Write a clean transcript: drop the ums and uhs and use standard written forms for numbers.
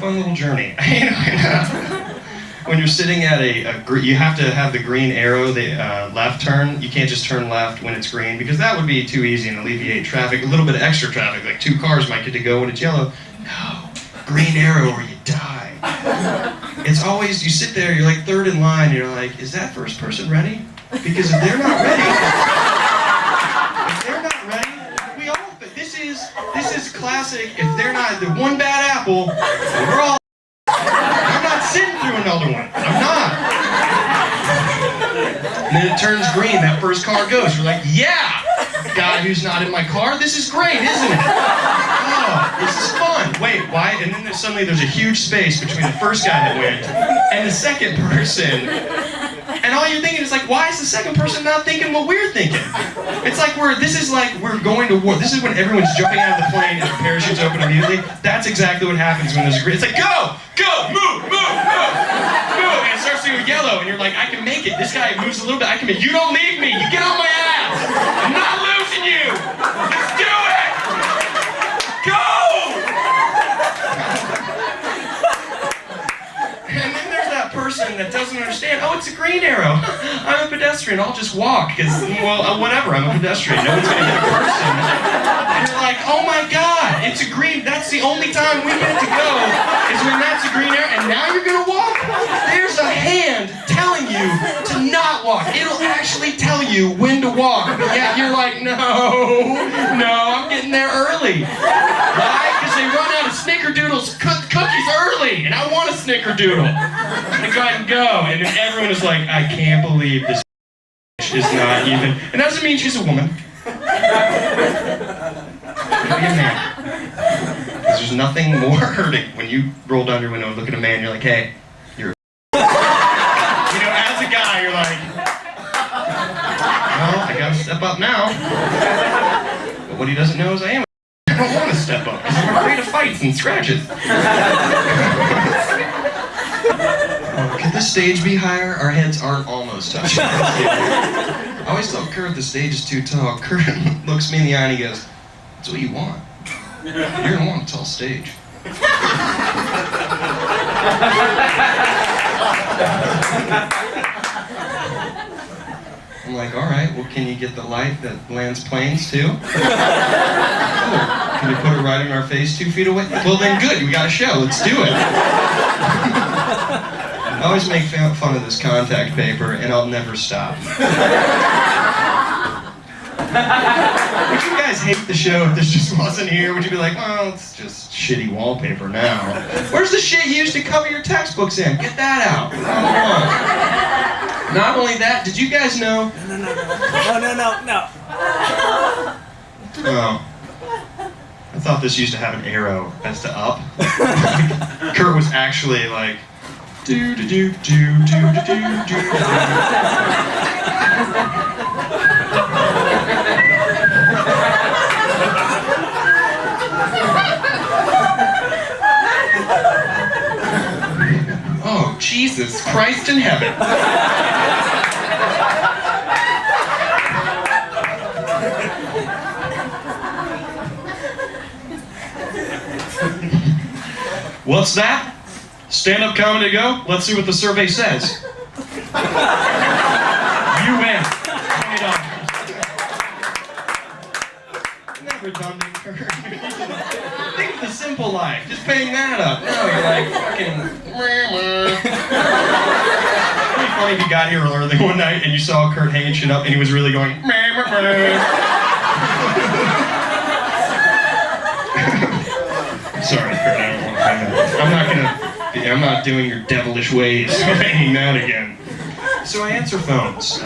fun little journey. When you're sitting at you have to have the green arrow, the left turn. You can't just turn left when it's green, because that would be too easy and alleviate traffic. A little bit of extra traffic, like 2 cars might get to go when it's yellow. No, green arrow or you die. It's always, you sit there, you're like third in line, you're like, is that first person ready? Because if they're not ready, we all, this is classic. If they're not, the one bad apple, we're all, I'm not sitting through another one. I'm not. And then it turns green, that first car goes. You're like, yeah, guy who's not in my car, this is great, isn't it? Oh, this is fun. Wait, why? And then suddenly there's a huge space between the first guy that went and the second person. And all you're thinking is like, why is the second person not thinking what we're thinking? It's like this is like we're going to war. This is when everyone's jumping out of the plane and their parachutes open immediately. That's exactly what happens when there's a green. It's like, go, move, and it starts to go yellow, and you're like, I can make it. This guy moves a little bit, I can make it. You don't leave me, you get on my ass. I'm not losing you. Let's do it. Go. And then there's that person that doesn't understand, oh, it's a green arrow. I'm a pedestrian, I'll just walk, because, well, whatever, I'm a pedestrian. No one's going to hit a person. And you're like, oh my God, it's a green, that's the only time we get to go, is when that's a green arrow, and now you're going to walk? There's a hand telling you to not walk. It'll actually tell you when to walk. But yeah, you're like, no, I'm getting there early. Why? Because they run out of snickerdoodles cookies early, and I want a snickerdoodle. I go ahead and go, and then everyone is like, I can't believe this is not even. And that doesn't mean she's a woman. Be a man. Because there's nothing more hurting when you roll down your window and look at a man, you're like, hey, you're a as a guy, you're like, well, I gotta step up now. But what he doesn't know is I don't want to step up, because I'm afraid of fights and scratches. Could the stage be higher? Our heads aren't almost touching. I always tell Curt the stage is too tall. Curt looks me in the eye and he goes, that's what you want. You're gonna want a tall stage. I'm like, all right, well, can you get the light that lands planes too? Oh, can you put it right in our face 2 feet away? Well, then good, we got a show, let's do it. I always make fun of this contact paper, and I'll never stop. Would you guys hate the show if this just wasn't here? Would you be like, well, it's just shitty wallpaper now? Where's the shit you used to cover your textbooks in? Get that out. Not only that, did you guys know? No. Oh. I thought this used to have an arrow as to up. Curt was actually like, do. Oh, Jesus Christ in heaven. What's that? Stand-up comedy to go? Let's see what the survey says. You win. $20. Never done it, Curt. Think of the simple life. Just paying that up. No, you're like fucking. It'd be funny if you got here early one night and you saw Curt hanging shit up and he was really going. Sorry, Curt. I don't want to hang that. I'm not doing your devilish ways of hanging that again. So I answer phones.